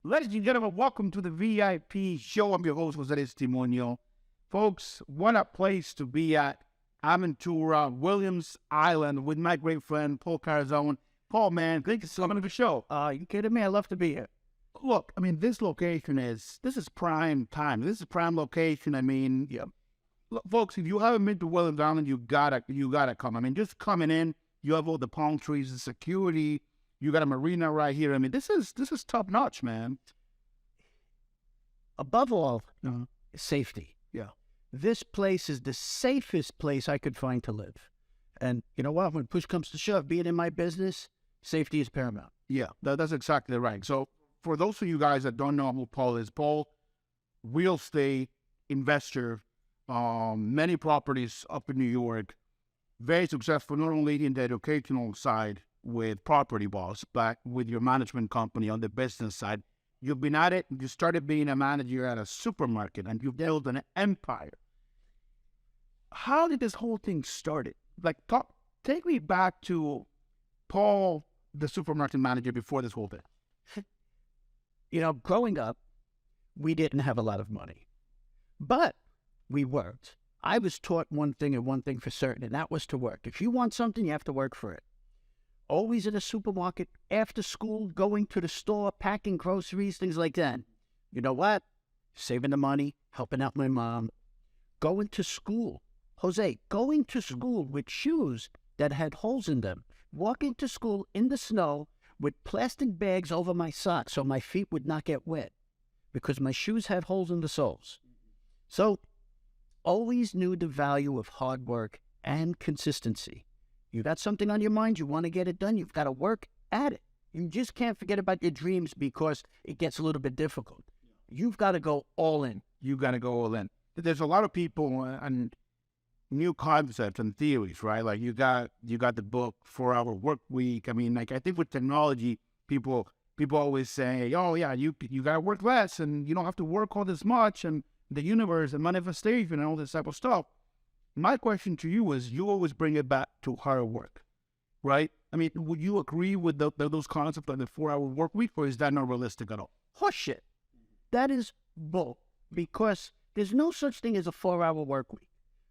Ladies and gentlemen, welcome to the VIP show. I'm your host, Jose Aristimuno. Folks, what a place to be at. I'm in Williams Island with my great friend, Paul Carassone. Paul, man, thank you so much for the show. You kidding me? I love to be here. Look, I mean, this is prime time. This is prime location. I mean, Yeah. look, folks, if you haven't been to Williams Island, you gotta come. I mean, just coming in, you have all the palm trees, the security. You got a marina right here. I mean, this is top notch, man. Above all, Uh-huh. safety. Yeah. This place is the safest place I could find to live. And you know what? When push comes to shove, being in my business, safety is paramount. Yeah, that's exactly right. So for those of you guys that don't know who Paul is, Paul, real estate investor, many properties up in New York, very successful, not only in the educational side with Property Boss, but with your management company on the business side. You've been at it. You started being a manager at a supermarket and you've built an empire. How did this whole thing start? Take me back to Paul, the supermarket manager before this whole thing. You know, growing up, we didn't have a lot of money, but we worked. I was taught one thing and one thing for certain, and that was to work. If you want something, you have to work for it. Always in a supermarket, after school, going to the store, packing groceries, things like that. You know what? Saving the money, helping out my mom. Going to school. Jose, going to school with shoes that had holes in them. Walking to school in the snow with plastic bags over my socks so my feet would not get wet because my shoes had holes in the soles. So, always knew the value of hard work and consistency. You got something on your mind, you want to get it done, you've got to work at it. You just can't forget about your dreams because it gets a little bit difficult. You've got to go all in. You got to go all in. There's a lot of people and new concepts and theories, right? Like you got the book 4-Hour Work Week. I mean, like I think with technology, people always say, oh yeah, you got to work less and you don't have to work all this much and the universe and manifestation and all this type of stuff. My question to you is, you always bring it back to hard work, right? I mean, would you agree with those concepts like the 4-Hour Work Week, or is that not realistic at all? Horseshit. That is bull, because there's no such thing as a 4-hour work week.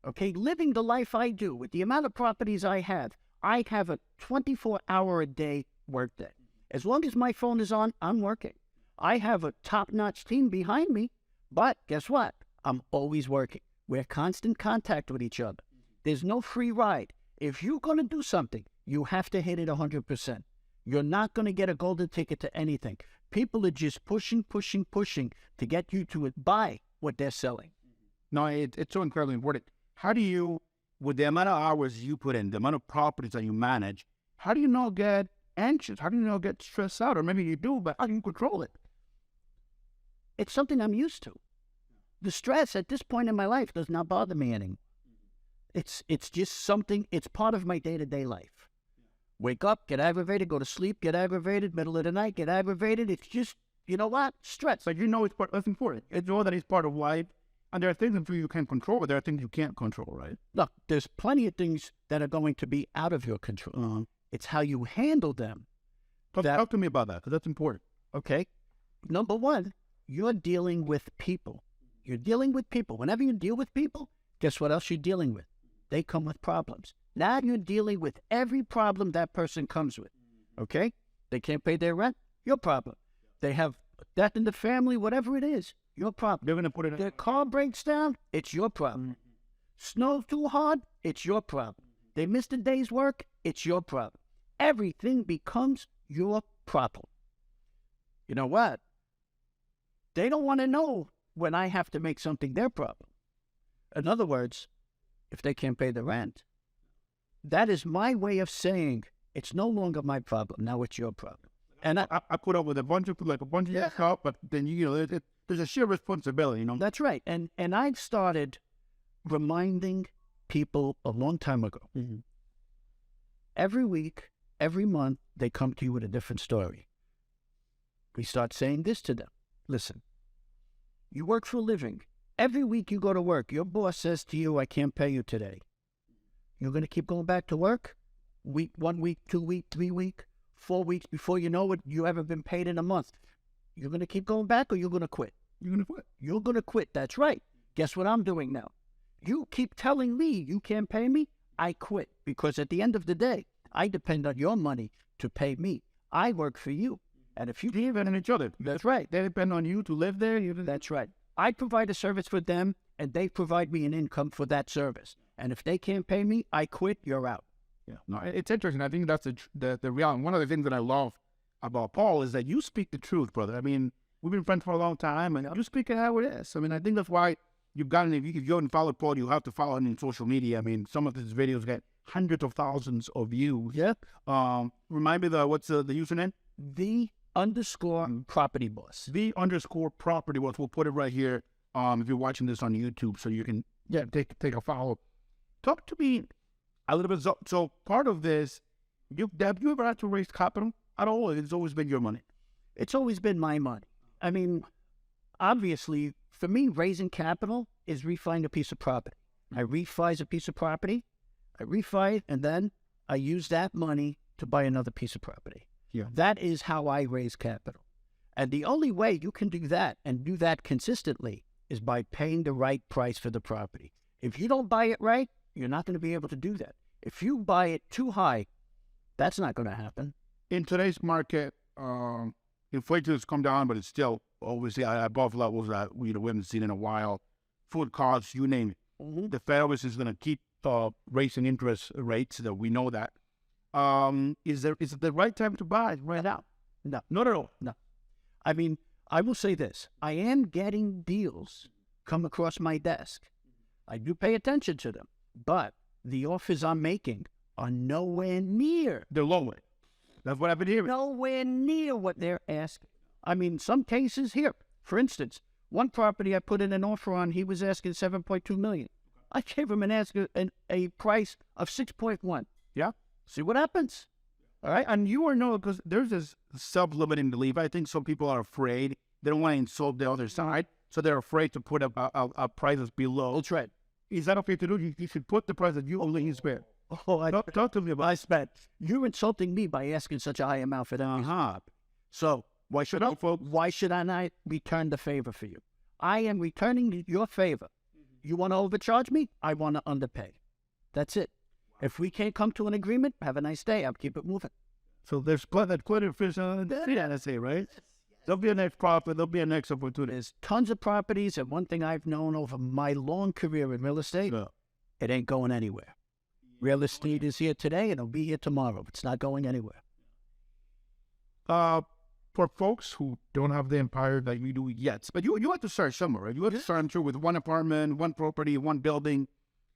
Okay, living the life I do with the amount of properties I have a 24-hour-a-day work day. As long as my phone is on, I'm working. I have a top-notch team behind me, but guess what? I'm always working. We're constant contact with each other. There's no free ride. If you're going to do something, you have to hit it 100%. You're not going to get a golden ticket to anything. People are just pushing to get you to buy what they're selling. No, it's so incredibly important. How do you, with the amount of hours you put in, the amount of properties that you manage, how do you not get anxious? How do you not get stressed out? Or maybe you do, but how do you control it? It's something I'm used to. The stress at this point in my life does not bother me anymore. It's just something, it's part of my day-to-day life. Wake up, get aggravated, go to sleep, get aggravated, middle of the night, get aggravated. It's just, you know what? Stress. But you know it's part, that's important. You know that it's part of life. And there are things that you can control, but there are things you can't control, right? Look, there's plenty of things that are going to be out of your control. It's how you handle them. Talk to me about that, because that's important. Okay. Number one, you're dealing with people. You're dealing with people. Whenever you deal with people, guess what else you're dealing with? They come with problems. Now you're dealing with every problem that person comes with. Okay? They can't pay their rent? Your problem. They have death in the family, whatever it is, your problem. They're going to put it in. Their car breaks down, it's your problem. Snow too hard, it's your problem. They missed a day's work, it's your problem. Everything becomes your problem. You know what? They don't want to know when I have to make something their problem. In other words, if they can't pay the rent, that is my way of saying it's no longer my problem. Now it's your problem. And I put up with a bunch of stuff, but then there's a sheer responsibility, you know. That's right. And I've started reminding people a long time ago. Every week, every month, they come to you with a different story. We start saying this to them. Listen, you work for a living. Every week you go to work, your boss says to you, I can't pay you today. You're going to keep going back to work? 1 week, 2 week, 3 week, 4 weeks, before you know it, you haven't been paid in a month. You're going to keep going back or you're going to quit? You're going to quit. You're going to quit. That's right. Guess what I'm doing now? You keep telling me you can't pay me, I quit. Because at the end of the day, I depend on your money to pay me. I work for you. And if you depend on each other. That's right. They depend on you to live there. That's right. I provide a service for them, and they provide me an income for that service. And if they can't pay me, I quit. You're out. Yeah. No, it's interesting. I think that's the reality. One of the things that I love about Paul is that you speak the truth, brother. I mean, we've been friends for a long time, and you speak it how it is. I mean, I think that's why you've gotten, if you haven't followed Paul, you have to follow him in social media. I mean, some of his videos get hundreds of thousands of views. Yeah. Remind me, what's the username? _property boss. _property boss. We'll put it right here if you're watching this on YouTube, so you can take a follow. Talk to me a little bit. So part of this, have you ever had to raise capital at all? It's always been your money. It's always been my money. I mean, obviously, for me, raising capital is refining a piece of property. I refi a piece of property, I refi it, and then I use that money to buy another piece of property. Yeah. That is how I raise capital. And the only way you can do that and do that consistently is by paying the right price for the property. If you don't buy it right, you're not going to be able to do that. If you buy it too high, that's not going to happen. In today's market, inflation has come down, but it's still obviously above levels that we haven't seen in a while. Food costs, you name it. Mm-hmm. The Fed obviously is going to keep raising interest rates, that we know that. Is it the right time to buy right now? No. Not at all. No. I mean, I will say this. I am getting deals come across my desk. I do pay attention to them, but the offers I'm making are nowhere near. They're low. That's what I've been hearing. Nowhere near what they're asking. I mean, some cases here, for instance, one property I put in an offer on, he was asking $7.2 million. I gave him a price of 6.1. Yeah. See what happens. All right. And you know, because there's this self-limiting belief. I think some people are afraid. They don't want to insult the other side. So they're afraid to put a price that's below. That's right. Is that okay to do? You should put the price that you only spend. Oh, talk to me about. I spent. You're insulting me by asking such a high amount for that. So why should I, folks? Why should I not return the favor for you? I am returning your favor. You want to overcharge me? I want to underpay. That's it. If we can't come to an agreement, have a nice day. I'll keep it moving. So there's plenty of fish on the NSA, right? There'll be a next profit. There'll be a next opportunity. There's tons of properties, and one thing I've known over my long career in real estate, it ain't going anywhere. Real estate is here today, and it'll be here tomorrow. It's not going anywhere. For folks who don't have the empire that you do yet, but you have to start somewhere, right? You have to start, I'm sure, with one apartment, one property, one building.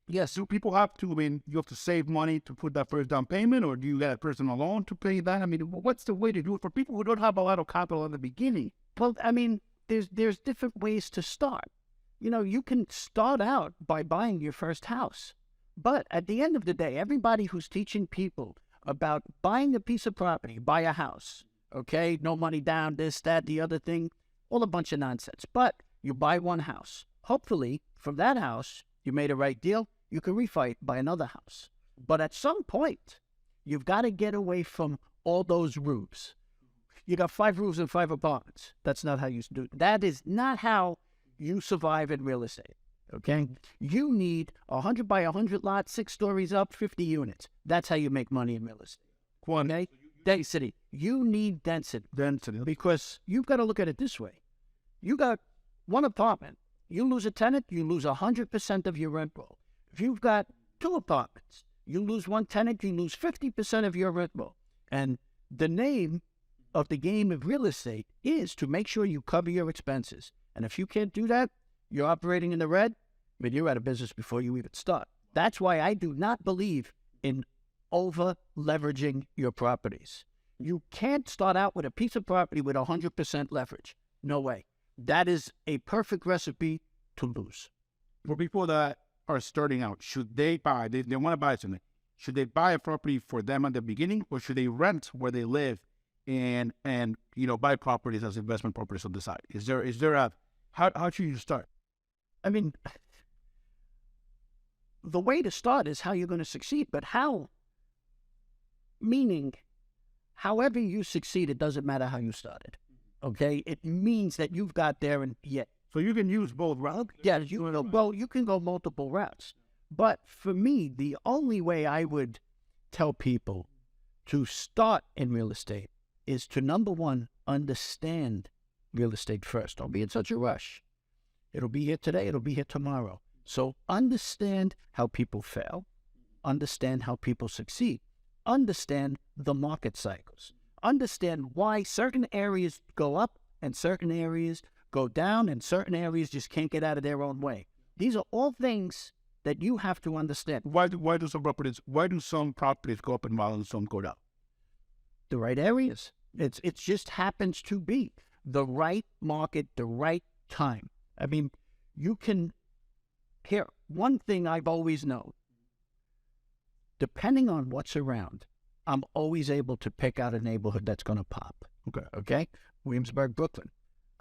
Yes. Do people have to, you have to save money to put that first down payment, or do you get a personal loan to pay that? I mean, what's the way to do it for people who don't have a lot of capital in the beginning? Well, I mean, there's different ways to start. You know, you can start out by buying your first house. But at the end of the day, everybody who's teaching people about buying a piece of property, buy a house, okay, no money down, this, that, the other thing, all a bunch of nonsense. But you buy one house. Hopefully, from that house, you made a right deal, you can refi it, buy another house. But at some point, you've got to get away from all those roofs. You got 5 roofs and 5 apartments. That's not how you do it. That is not how you survive in real estate, okay? You need 100 by 100 lots, 6 stories up, 50 units. That's how you make money in real estate. Okay? Density. You need density. Because you've got to look at it this way. You got one apartment. You lose a tenant, you lose 100% of your rent roll. If you've got 2 apartments, you lose one tenant, you lose 50% of your rent roll. And the name of the game of real estate is to make sure you cover your expenses. And if you can't do that, you're operating in the red, but you're out of business before you even start. That's why I do not believe in over-leveraging your properties. You can't start out with a piece of property with 100% leverage. No way. That is a perfect recipe to lose. For people that are starting out, should they buy, they want to buy something, should they buy a property for them at the beginning, or should they rent where they live and buy properties as investment properties on the side? Is there a, how should you start? I mean, the way to start is how you're going to succeed, but how? Meaning, however you succeed, it doesn't matter how you started. Okay, it means that you've got there and yet. So you can use both routes? Yeah, you can go multiple routes. But for me, the only way I would tell people to start in real estate is to, number one, understand real estate first. Don't be in such a rush. It'll be here today, it'll be here tomorrow. So understand how people fail, understand how people succeed, understand the market cycles, understand why certain areas go up and certain areas go down and certain areas just can't get out of their own way. These are all things that you have to understand. Why do some properties go up in value and some go down? The right areas. It just happens to be the right market, the right time. I mean, you can, here, one thing I've always known, depending on what's around, I'm always able to pick out a neighborhood that's going to pop. Okay? Williamsburg, Brooklyn.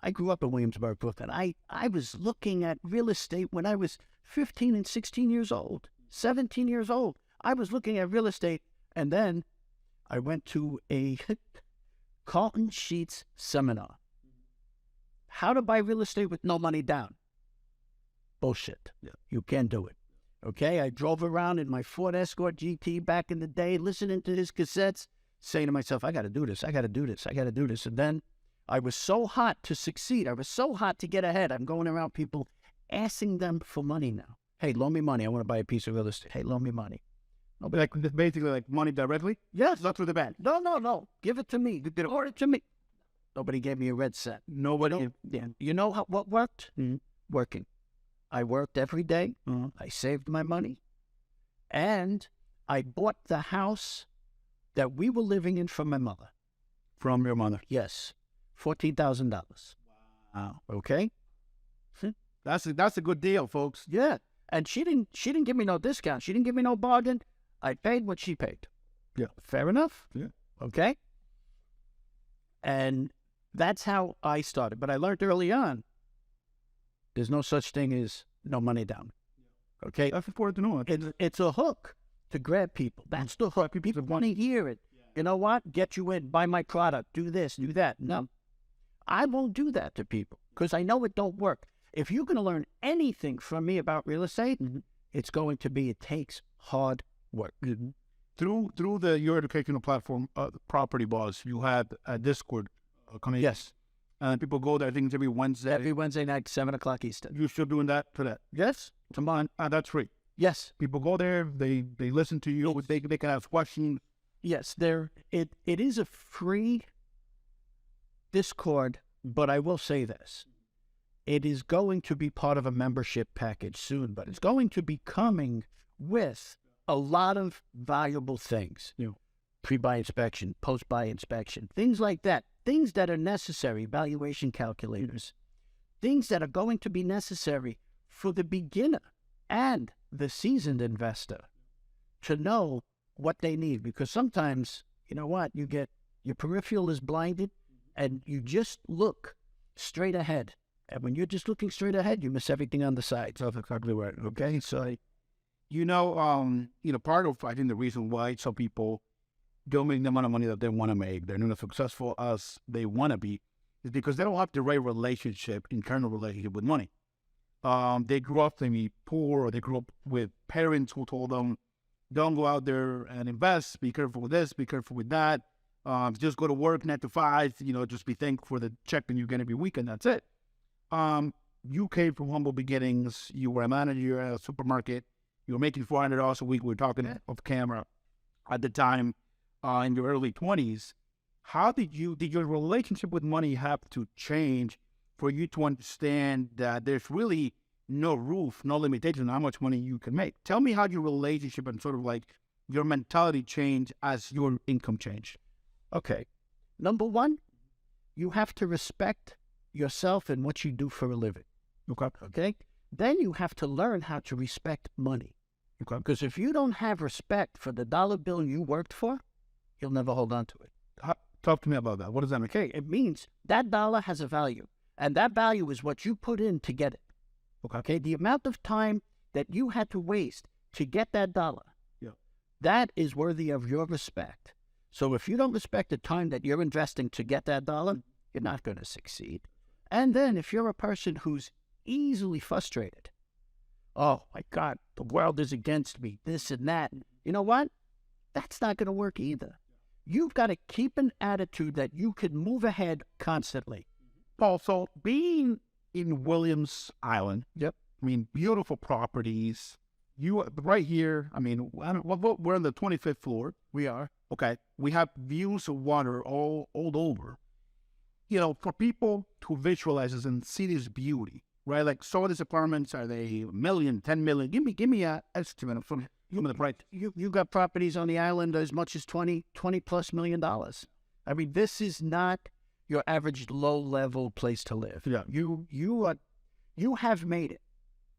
I grew up in Williamsburg, Brooklyn. I was looking at real estate when I was 15 and 16 years old, 17 years old. I was looking at real estate, and then I went to a Carlton Sheets seminar. How to buy real estate with no money down. Bullshit. Yeah. You can't do it. Okay? I drove around in my Ford Escort GT back in the day, listening to his cassettes, saying to myself, I got to do this, I got to do this, I got to do this. And then I was so hot to succeed. I was so hot to get ahead. I'm going around people asking them for money now. Hey, loan me money. I want to buy a piece of real estate. Hey, loan me money. Like basically like money directly? Yes. Not through the bank? No. Give it to me. Order it to me. Nobody gave me a red cent. Nobody? Yeah. You know what worked? Working. I worked every day. I saved my money. And I bought the house that we were living in from my mother. From your mother? Yes. $14,000. Wow. Okay? That's a good deal, folks. Yeah. And she didn't give me no discount. She didn't give me no bargain. I paid what she paid. Yeah. Fair enough? Yeah. Okay? And that's how I started. But I learned early on, there's no such thing as no money down. Okay? That's important to know. It's a hook to grab people. That's the hook. People want to hear it. You know what? Get you in. Buy my product. Do this. Do that. No. I won't do that to people because I know it don't work. If you're going to learn anything from me about real estate, it's going to be it takes hard work. Through your educational platform, Property Boss, you had a Discord connection. Yes. And people go there, I think it's every Wednesday. Every Wednesday night, 7 o'clock Eastern. You're still doing that for that? Yes. And that's free. Yes. People go there, they listen to you, they can ask questions. Yes, it is a free Discord, but I will say this. It is going to be part of a membership package soon, but it's going to be coming with a lot of valuable things. Pre-buy inspection, post-buy inspection, things like that. Things that are necessary, valuation calculators. Things that are going to be necessary for the beginner and the seasoned investor to know what they need. Because sometimes, you know what, you get your peripheral is blinded and you just look straight ahead. And when you're just looking straight ahead, you miss everything on the sides. That's exactly right. Okay, so part of I think the reason why some people don't make the amount of money that they want to make, they're not as successful as they want to be, is because they don't have the right internal relationship with money. They grew up maybe poor, or they grew up with parents who told them, don't go out there and invest, be careful with this, be careful with that, just go to work 9 to 5, just be thankful for the check and you're going to be weak and that's it. You came from humble beginnings. You were a manager at a supermarket. You were making $400 a week. We were talking off camera at the time in your early 20s. How did your relationship with money have to change for you to understand that there's really no roof, no limitation on how much money you can make? Tell me how your relationship and sort of like your mentality changed as your income changed. Okay. Number one, you have to respect yourself and what you do for a living. Okay? Then you have to learn how to respect money. Okay. Because if you don't have respect for the dollar bill you worked for, you'll never hold on to it. Talk to me about that. What does that mean? Okay, it means that dollar has a value. And that value is what you put in to get it. Okay? The amount of time that you had to waste to get that dollar, that is worthy of your respect. So if you don't respect the time that you're investing to get that dollar, you're not going to succeed. And then if you're a person who's easily frustrated, oh my God, the world is against me, this and that, you know what? That's not going to work either. You've got to keep an attitude that you can move ahead constantly. Paul, so being in Williams Island, Yep. I mean, beautiful properties. You right here, I mean, we're on the 25th floor. We are. Okay. We have views of water all over. You know, for people to visualize this and see this beauty, right? Like, some of these apartments, are they $1 million, $10 million? Give me an estimate of some of the price. You got properties on the island as much as $20 plus million. I mean, this is not your average low-level place to live. Yeah. You have made it.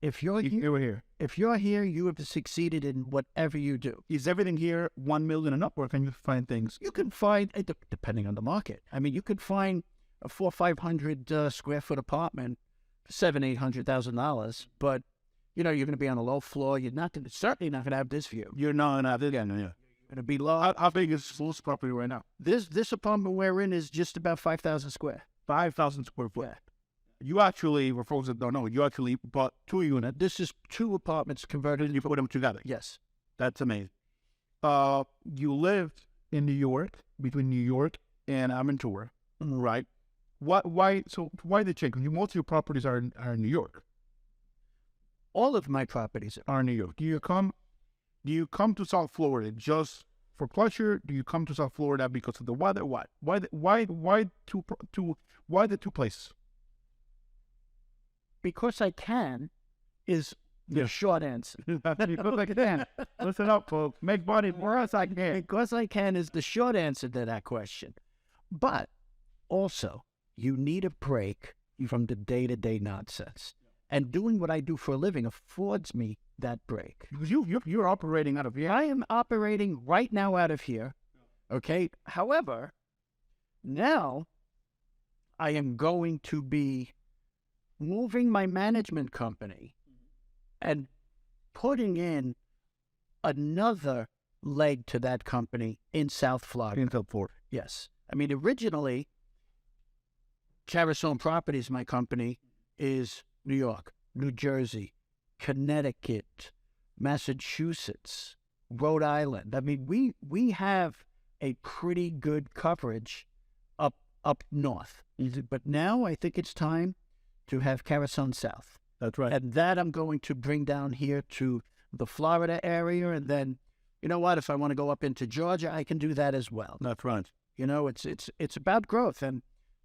If you're here, you have succeeded in whatever you do. Is everything here 1 million and up, or can you find things? You can find, depending on the market. I mean, you could find a 500 square foot apartment for $700,000-800,000, but you know you're going to be on a low floor. You're certainly not going to have this view. You're not again. Yeah. You're going to be low. How big is this property right now? This apartment we're in is just about 5,000 square. 5,000 square foot. Yeah. You actually, for folks that don't know, you actually bought 2 units. This is 2 apartments converted. And you put them together. Yes. That's amazing. You lived in New York, between New York and Aventura, right? Why the change? Because most of your properties are in New York. All of my properties are in New York. Do you come to South Florida just for pleasure? Do you come to South Florida because of the weather? What? Why the 2 places? Because I can is the short answer. Because I can. Listen up, folks. Make money because I can. Because I can is the short answer to that question. But also, you need a break from the day-to-day nonsense. And doing what I do for a living affords me that break. Because you're operating out of here. I am operating right now out of here. Okay? However, now I am going to be moving my management company and putting in another leg to that company in South Florida. In South Florida. Yes. I mean, originally, Carassone Properties, my company, is New York, New Jersey, Connecticut, Massachusetts, Rhode Island. I mean, we have a pretty good coverage up north. But now I think it's time to have Carassone South. That's right. And that I'm going to bring down here to the Florida area. And then, you know what, if I want to go up into Georgia, I can do that as well. That's right. You know, it's about growth, and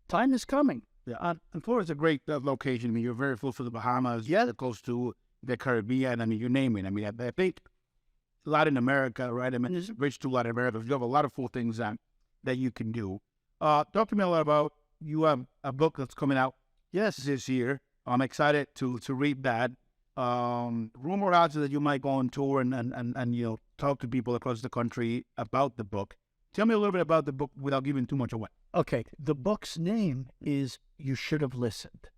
time is coming. Yeah, and Florida's a great location. I mean, you're very close to the Bahamas. Yeah. You're close to the Caribbean. I mean, you name it. I mean, I think Latin America, right? I mean, it's rich to Latin America. You have a lot of cool things that you can do. Talk to me a lot about, you have a book that's coming out this year. I'm excited to read that. Rumor has it that you might go on tour and you know, talk to people across the country about the book. Tell me a little bit about the book without giving too much away. Okay, the book's name is You Should Have Listened.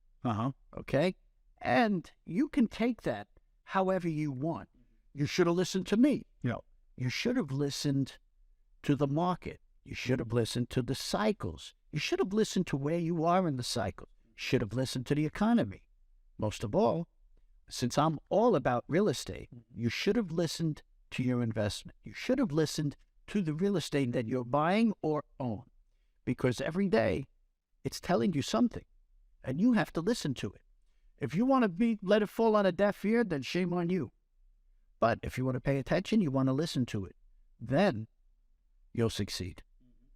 Okay? And you can take that however you want. You should have listened to me. Yeah. You should have listened to the market. You should have listened to the cycles. You should have listened to where you are in the cycle. You should have listened to the economy. Most of all, since I'm all about real estate, you should have listened to your investment. You should have listened to the real estate that you're buying or own. Because every day, it's telling you something, and you have to listen to it. If you want to let it fall on a deaf ear, then shame on you. But if you want to pay attention, you want to listen to it, then you'll succeed.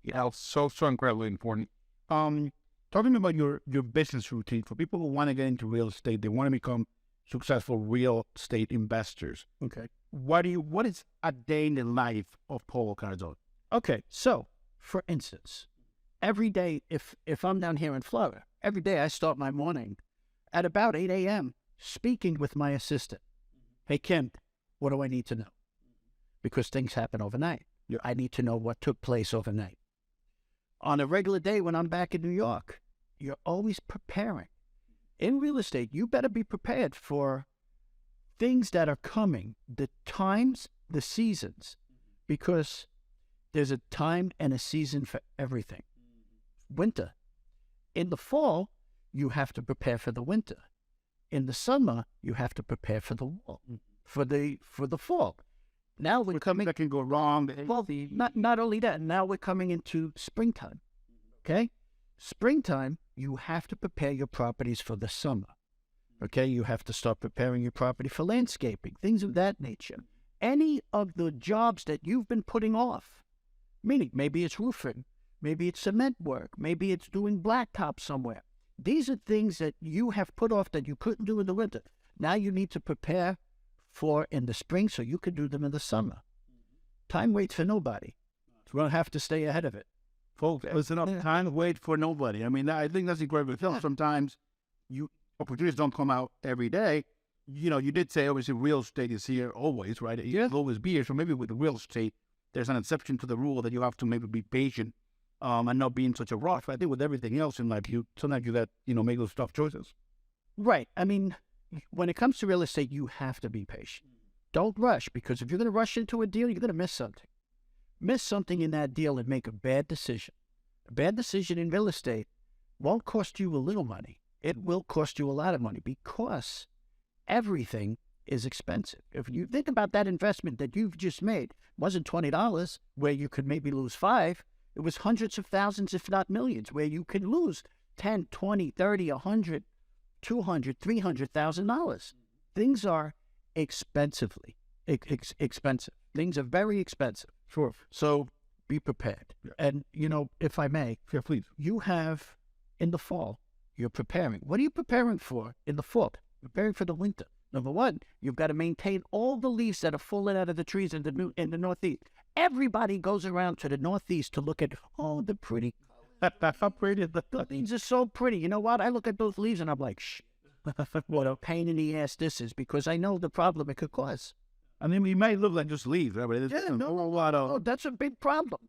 Yeah, so incredibly important. Talking about your business routine for people who want to get into real estate, they want to become successful real estate investors. Okay. What is a day in the life of Paul Carassone? Okay, so for instance, every day, if I'm down here in Florida, every day I start my morning at about 8 a.m. speaking with my assistant. Hey, Kim, what do I need to know? Because things happen overnight. Yeah. I need to know what took place overnight. On a regular day when I'm back in New York, you're always preparing. In real estate, you better be prepared for things that are coming, the times, the seasons, because there's a time and a season for everything. Winter In the fall, you have to prepare for the winter. In the summer, you have to prepare for the for the fall. Now we're coming. That can go wrong. Well, not only that. Now we're coming into springtime. Okay, springtime, you have to prepare your properties for the summer. Okay, you have to start preparing your property for landscaping, things of that nature. Any of the jobs that you've been putting off, meaning maybe it's roofing, maybe it's cement work, maybe it's doing blacktop somewhere. These are things that you have put off that you couldn't do in the winter. Now you need to prepare for in the spring so you can do them in the summer. Time waits for nobody. We're going to have to stay ahead of it. Folks, listen up. Time wait for nobody. I mean, I think that's incredible. Sometimes opportunities don't come out every day. You know, you did say obviously real estate is here always, right? It'll always be here. So maybe with real estate, there's an exception to the rule that you have to maybe be patient and not be in such a rush. I think with everything else in life, sometimes you got, make those tough choices. Right. I mean, when it comes to real estate, you have to be patient. Don't rush, because if you're going to rush into a deal, you're going to miss something. Miss something in that deal and make a bad decision. A bad decision in real estate won't cost you a little money. It will cost you a lot of money, because everything is expensive. If you think about that investment that you've just made, it wasn't $20 where you could maybe lose $5. It was hundreds of thousands, if not millions, where you could lose $10, $20, $30, $100, $200, $300,000. Things are expensive. Things are very expensive. Sure. So be prepared. Yeah. And, if I may, please. You have, in the fall, you're preparing. What are you preparing for in the fall? Preparing for the winter. Number one, you've got to maintain all the leaves that are falling out of the trees in the Northeast. Everybody goes around to the Northeast to look at, the pretty. How pretty the leaves are so pretty. You know what? I look at those leaves and I'm like, what a pain in the ass this is, because I know the problem it could cause. I mean, it might look like just leaves, right? But it's a lot of... that's a big problem.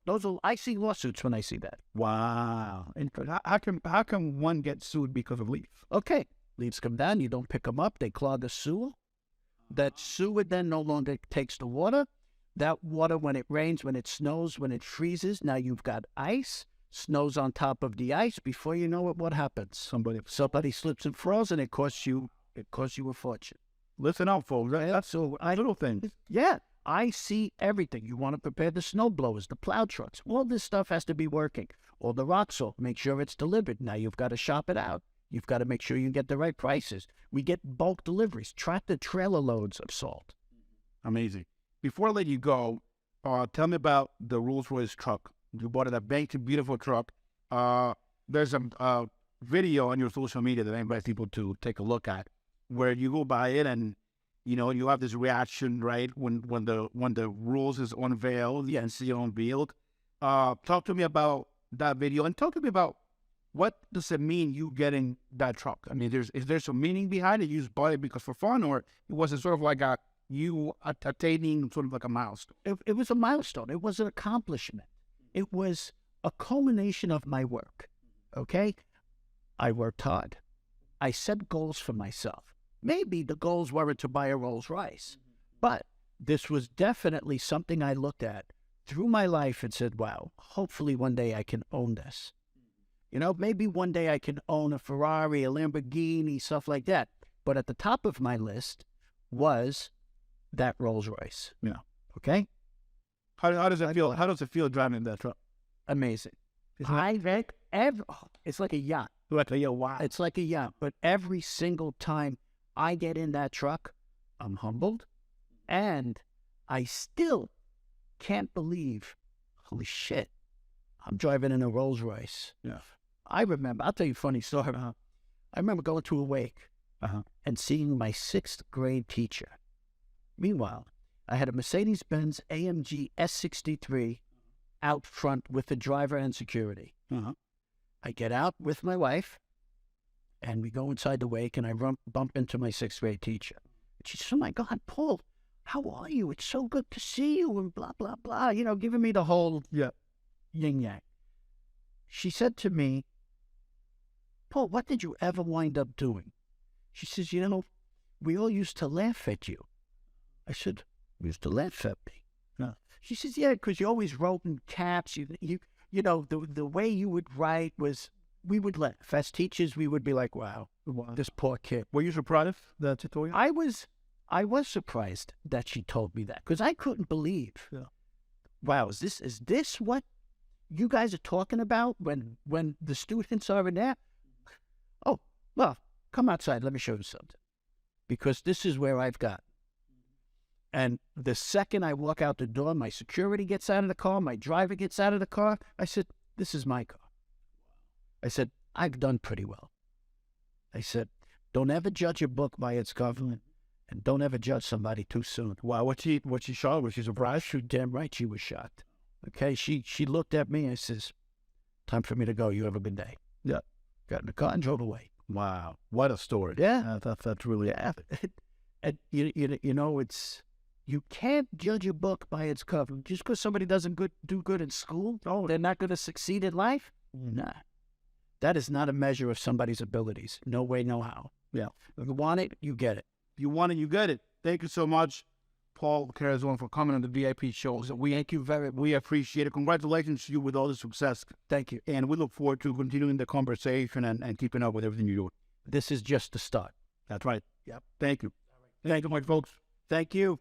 I see lawsuits when I see that. Wow. And how can one get sued because of leaves? Okay. Leaves come down, you don't pick them up, they clog a sewer. That sewer then no longer takes the water. That water, when it rains, when it snows, when it freezes, now you've got ice, snows on top of the ice. Before you know it, what happens? Somebody slips and falls, and it costs you a fortune. Listen out, folks. That's little things. Yeah, I see everything. You want to prepare the snow blowers, the plow trucks. All this stuff has to be working. All the rock salt, make sure it's delivered. Now you've got to shop it out. You've got to make sure you get the right prices. We get bulk deliveries, tractor trailer loads of salt. Amazing. Before I let you go, tell me about the Rolls-Royce truck. You bought a beautiful truck. There's a video on your social media that I invite people to take a look at, where you go by it and you have this reaction, right, when the Rolls is unveiled, the NCO unveiled. Talk to me about that video, and talk to me about what does it mean you getting that truck. I mean, is there some meaning behind it? You just bought it because for fun, or was it sort of like you attaining sort of like a milestone? It was a milestone. It was an accomplishment. It was a culmination of my work. Okay, I worked hard. I set goals for myself. Maybe the goals weren't to buy a Rolls Royce, but this was definitely something I looked at through my life and said, wow, hopefully one day I can own this. Maybe one day I can own a Ferrari, a Lamborghini, stuff like that. But at the top of my list was that Rolls Royce. Yeah. Okay? How does it feel? How does it feel driving that truck? Amazing. It's like a yacht. Wow. It's like a yacht. But every single time I get in that truck, I'm humbled. And I still can't believe, holy shit, I'm driving in a Rolls Royce. Yeah. I'll tell you a funny story. I remember going to a wake and seeing my 6th grade teacher. Meanwhile, I had a Mercedes-Benz AMG S63 out front with the driver and security. I get out with my wife, and we go inside the wake, and I bump into my 6th grade teacher. And she says, oh, my God, Paul, how are you? It's so good to see you, and blah, blah, blah, giving me the whole yin-yang. She said to me, Paul, what did you ever wind up doing? She says, we all used to laugh at you. I said, you used to laugh at me? No. She says, yeah, because you always wrote in caps. The way you would write was we would laugh. As teachers, we would be like, wow, this poor kid. Were you surprised of the tutorial? I was surprised that she told me that because I couldn't believe. Yeah. Wow, is this what you guys are talking about when the students are in there? Oh, well, come outside. Let me show you something. Because this is where I've got. And the second I walk out the door, my security gets out of the car, my driver gets out of the car. I said, this is my car. I said, I've done pretty well. I said, don't ever judge a book by its cover, and don't ever judge somebody too soon. Wow, what she shocked? Was she surprised? She damn right she was shocked. Okay, she looked at me and says, time for me to go. You have a good day. Yeah. Got in the car and drove away. Wow, what a story. Yeah. That's really epic. And you know, you can't judge a book by its cover. Just because somebody doesn't do good in school, they're not going to succeed in life? Nah. That is not a measure of somebody's abilities. No way, no how. Yeah. If you want it, you get it. If you want it, you get it. Thank you so much, Paul Carassone, for coming on the VIP show. So Thank you very much. we appreciate it. Congratulations to you with all the success. Thank you. And we look forward to continuing the conversation and keeping up with everything you're doing. This is just the start. That's right. Yep. Thank you. Thank you, my folks. Thank you.